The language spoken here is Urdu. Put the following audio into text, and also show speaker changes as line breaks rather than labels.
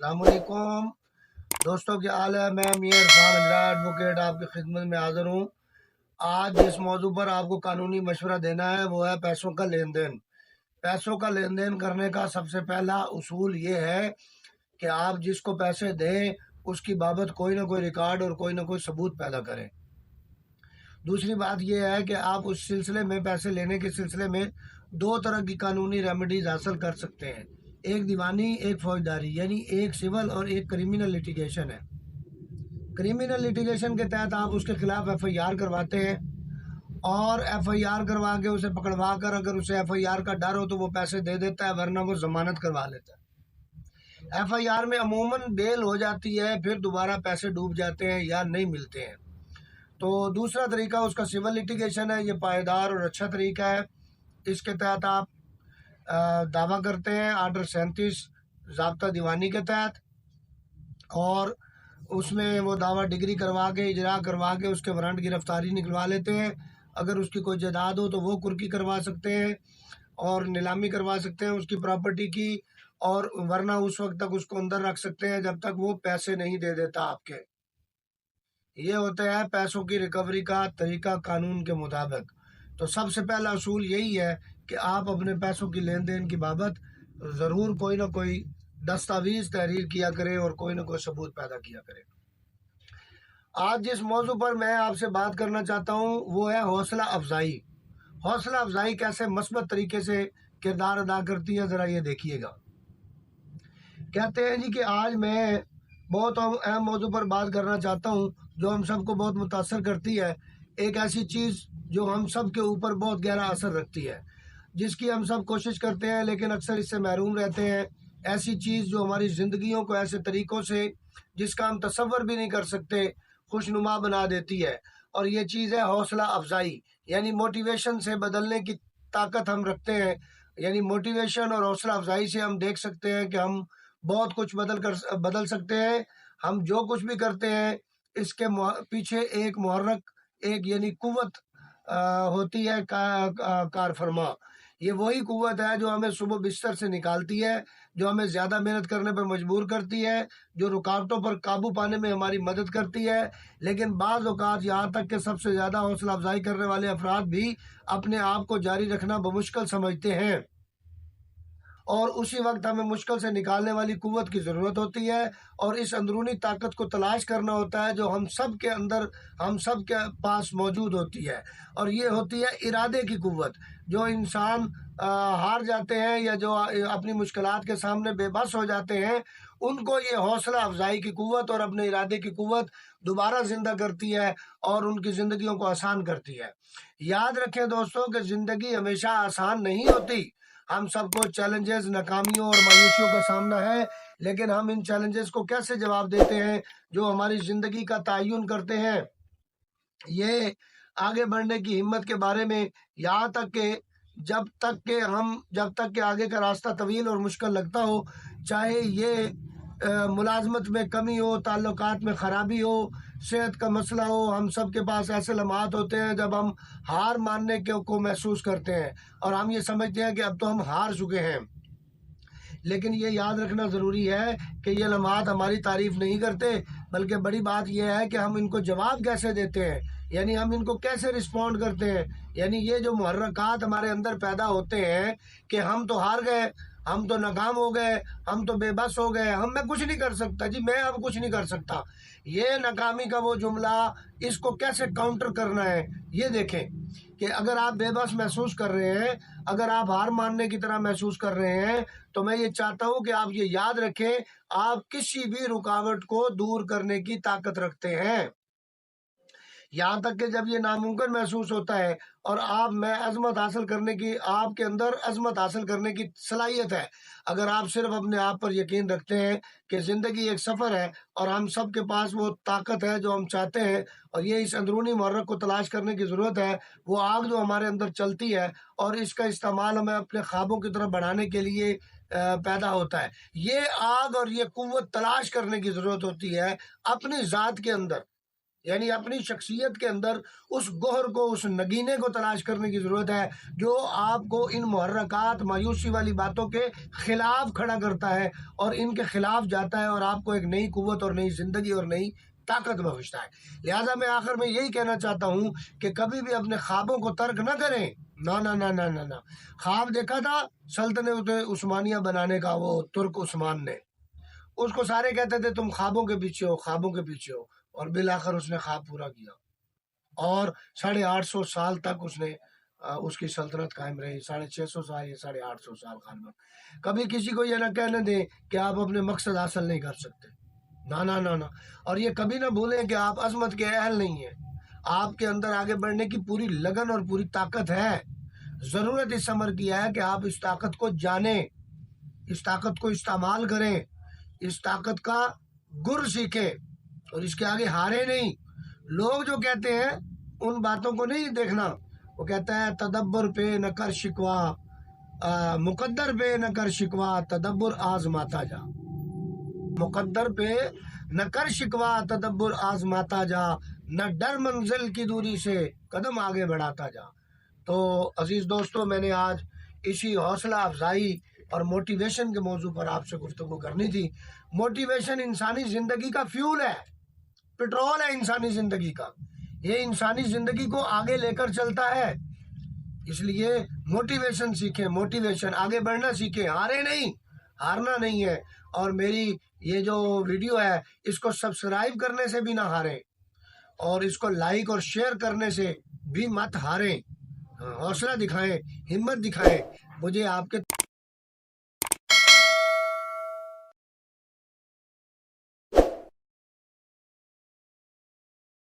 السلام علیکم دوستوں، کیا حال ہے؟ میں میاں عرفان اجرا ایڈوکیٹ آپ کی خدمت میں حاضر ہوں۔ آج جس موضوع پر آپ کو قانونی مشورہ دینا ہے وہ ہے پیسوں کا لین دین۔ پیسوں کا لین دین کرنے کا سب سے پہلا اصول یہ ہے کہ آپ جس کو پیسے دیں اس کی بابت کوئی نہ کوئی ریکارڈ اور کوئی نہ کوئی ثبوت پیدا کریں۔ دوسری بات یہ ہے کہ آپ اس سلسلے میں پیسے لینے کے سلسلے میں دو طرح کی قانونی ریمیڈیز حاصل کر سکتے ہیں، ایک دیوانی ایک فوجداری، یعنی ایک سول اور ایک کریمنل لیٹیگیشن ہے۔ کریمنل لیٹیگیشن کے تحت آپ اس کے خلاف ایف آئی آر کرواتے ہیں، اور ایف آئی آر کروا کے اسے پکڑوا کر اگر اسے ایف آئی آر کا ڈر ہو تو وہ پیسے دے دیتا ہے، ورنہ وہ ضمانت کروا لیتا ہے۔ ایف آئی آر میں عموماً بیل ہو جاتی ہے، پھر دوبارہ پیسے ڈوب جاتے ہیں یا نہیں ملتے ہیں۔ تو دوسرا طریقہ اس کا سول لیٹیگیشن ہے، یہ پائیدار اور اچھا طریقہ ہے۔ اس کے تحت آپ دعویٰ کرتے ہیں آرڈر 37 ضابطہ دیوانی کے تحت، اور اس میں وہ دعویٰ ڈگری کروا کے اجرا کروا کے اس کے وارنٹ گرفتاری نکلوا لیتے ہیں۔ اگر اس کی کوئی جائیداد ہو تو وہ کرکی کروا سکتے ہیں اور نیلامی کروا سکتے ہیں اس کی پراپرٹی کی، اور ورنہ اس وقت تک اس کو اندر رکھ سکتے ہیں جب تک وہ پیسے نہیں دے دیتا آپ کے۔ یہ ہوتا ہے پیسوں کی ریکوری کا طریقہ قانون کے مطابق۔ تو سب سے پہلا اصول یہی ہے کہ آپ اپنے پیسوں کی لین دین کی بابت ضرور کوئی نہ کوئی دستاویز تحریر کیا کرے اور کوئی نہ کوئی ثبوت پیدا کیا کرے۔ آج جس موضوع پر میں آپ سے بات کرنا چاہتا ہوں وہ ہے حوصلہ افزائی۔ حوصلہ افزائی کیسے مثبت طریقے سے کردار ادا کرتی ہے، ذرا یہ دیکھیے گا۔ کہتے ہیں جی کہ آج میں بہت اہم موضوع پر بات کرنا چاہتا ہوں جو ہم سب کو بہت متاثر کرتی ہے، ایک ایسی چیز جو ہم سب کے اوپر بہت گہرا اثر رکھتی ہے، جس کی ہم سب کوشش کرتے ہیں لیکن اکثر اس سے محروم رہتے ہیں۔ ایسی چیز جو ہماری زندگیوں کو ایسے طریقوں سے جس کا ہم تصور بھی نہیں کر سکتے خوشنما بنا دیتی ہے، اور یہ چیز ہے حوصلہ افزائی، یعنی موٹیویشن سے بدلنے کی طاقت ہم رکھتے ہیں۔ یعنی موٹیویشن اور حوصلہ افزائی سے ہم دیکھ سکتے ہیں کہ ہم بہت کچھ بدل سکتے ہیں۔ ہم جو کچھ بھی کرتے ہیں اس کے پیچھے ایک محرک، ایک یعنی قوت ہوتی ہے کار فرما۔ یہ وہی قوت ہے جو ہمیں صبح بستر سے نکالتی ہے، جو ہمیں زیادہ محنت کرنے پر مجبور کرتی ہے، جو رکاوٹوں پر قابو پانے میں ہماری مدد کرتی ہے۔ لیکن بعض اوقات یہاں تک کہ سب سے زیادہ حوصلہ افزائی کرنے والے افراد بھی اپنے آپ کو جاری رکھنا بمشکل سمجھتے ہیں، اور اسی وقت ہمیں مشکل سے نکالنے والی قوت کی ضرورت ہوتی ہے، اور اس اندرونی طاقت کو تلاش کرنا ہوتا ہے جو ہم سب کے اندر، ہم سب کے پاس موجود ہوتی ہے، اور یہ ہوتی ہے ارادے کی قوت۔ جو انسان ہار جاتے ہیں یا جو اپنی مشکلات کے سامنے بے بس ہو جاتے ہیں، ان کو یہ حوصلہ افزائی کی قوت اور اپنے ارادے کی قوت دوبارہ زندہ کرتی ہے اور ان کی زندگیوں کو آسان کرتی ہے۔ یاد رکھیں دوستوں کہ زندگی ہمیشہ آسان نہیں ہوتی۔ ہم سب کو چیلنجز، ناکامیوں اور مایوسیوں کا سامنا ہے، لیکن ہم ان چیلنجز کو کیسے جواب دیتے ہیں جو ہماری زندگی کا تعین کرتے ہیں۔ یہ آگے بڑھنے کی ہمت کے بارے میں، یہاں تک کہ جب تک کہ آگے کا راستہ طویل اور مشکل لگتا ہو، چاہے یہ ملازمت میں کمی ہو، تعلقات میں خرابی ہو، صحت کا مسئلہ ہو، ہم سب کے پاس ایسے لمحات ہوتے ہیں جب ہم ہار ماننے کو محسوس کرتے ہیں اور ہم یہ سمجھتے ہیں کہ اب تو ہم ہار چکے ہیں۔ لیکن یہ یاد رکھنا ضروری ہے کہ یہ لمحات ہماری تعریف نہیں کرتے، بلکہ بڑی بات یہ ہے کہ ہم ان کو جواب کیسے دیتے ہیں، یعنی ہم ان کو کیسے رسپونڈ کرتے ہیں۔ یعنی یہ جو محرکات ہمارے اندر پیدا ہوتے ہیں کہ ہم تو ہار گئے، ہم تو ناکام ہو گئے، ہم تو بے بس ہو گئے، میں کچھ نہیں کر سکتا جی، میں اب کچھ نہیں کر سکتا، یہ ناکامی کا وہ جملہ، اس کو کیسے کاؤنٹر کرنا ہے یہ دیکھیں کہ اگر آپ بے بس محسوس کر رہے ہیں، اگر آپ ہار ماننے کی طرح محسوس کر رہے ہیں، تو میں یہ چاہتا ہوں کہ آپ یہ یاد رکھیں آپ کسی بھی رکاوٹ کو دور کرنے کی طاقت رکھتے ہیں۔ یہاں تک کہ جب یہ ناممکن محسوس ہوتا ہے اور آپ کے اندر عظمت حاصل کرنے کی صلاحیت ہے، اگر آپ صرف اپنے آپ پر یقین رکھتے ہیں کہ زندگی ایک سفر ہے اور ہم سب کے پاس وہ طاقت ہے جو ہم چاہتے ہیں، اور یہ اس اندرونی محرک کو تلاش کرنے کی ضرورت ہے، وہ آگ جو ہمارے اندر چلتی ہے اور اس کا استعمال ہمیں اپنے خوابوں کی طرف بڑھانے کے لیے پیدا ہوتا ہے، یہ آگ اور یہ قوت تلاش کرنے کی ضرورت ہوتی ہے اپنی ذات کے اندر۔ یعنی اپنی شخصیت کے اندر اس گوہر کو، اس نگینے کو تلاش کرنے کی ضرورت ہے جو آپ کو ان محرکات، مایوسی والی باتوں کے خلاف کھڑا کرتا ہے اور ان کے خلاف جاتا ہے اور آپ کو ایک نئی قوت اور نئی زندگی اور نئی طاقت بخشتا ہے۔ لہٰذا میں آخر میں یہی کہنا چاہتا ہوں کہ کبھی بھی اپنے خوابوں کو ترک نہ کریں۔ نہ نہ نہ نہ نہ نہ خواب دیکھا تھا سلطنت عثمانیہ بنانے کا وہ ترک عثمان نے، اس کو سارے کہتے تھے تم خوابوں کے پیچھے ہو، خوابوں کے پیچھے ہو، اور بالآخر اس نے خواب پورا کیا اور 850 سال تک اس نے اس کی سلطنت قائم رہی، 650 سال یا 850 سال قائم رہی۔ کبھی کسی کو یہ نہ کہنے دیں کہ آپ اپنے مقصد حاصل نہیں کر سکتے، نہ نہ نہ نہ، اور یہ کبھی نہ بھولیں کہ آپ عظمت کے اہل نہیں ہیں۔ آپ کے اندر آگے بڑھنے کی پوری لگن اور پوری طاقت ہے، ضرورت اس امر کی ہے کہ آپ اس طاقت کو جانیں، اس طاقت کو استعمال کریں، اس طاقت کا گر سیکھیں اور اس کے آگے ہارے نہیں۔ لوگ جو کہتے ہیں ان باتوں کو نہیں دیکھنا، وہ کہتا ہے تدبر پہ نہ کر شکوا، مقدر پہ نہ کر شکوا، تدبر آزماتا جا، مقدر پہ نہ کر شکوا، تدبر آزماتا جا، نہ ڈر منزل کی دوری سے، قدم آگے بڑھاتا جا۔ تو عزیز دوستو، میں نے آج اسی حوصلہ افزائی اور موٹیویشن کے موضوع پر آپ سے گفتگو کرنی تھی۔ موٹیویشن انسانی زندگی کا فیول ہے، پٹرول ہے انسانی زندگی کا، یہ انسانی زندگی کو آگے لے کر چلتا ہے۔ اس لیے موٹیویشن سیکھیں، موٹیویشن، آگے بڑھنا سیکھیں، ہارے نہیں، ہارنا نہیں ہے۔ اور میری یہ جو ویڈیو ہے اس کو سبسکرائب کرنے سے بھی نہ ہاریں اور اس کو لائک اور شیئر کرنے سے بھی مت ہاریں، حوصلہ دکھائیں، ہمت دکھائیں۔ مجھے آپ کے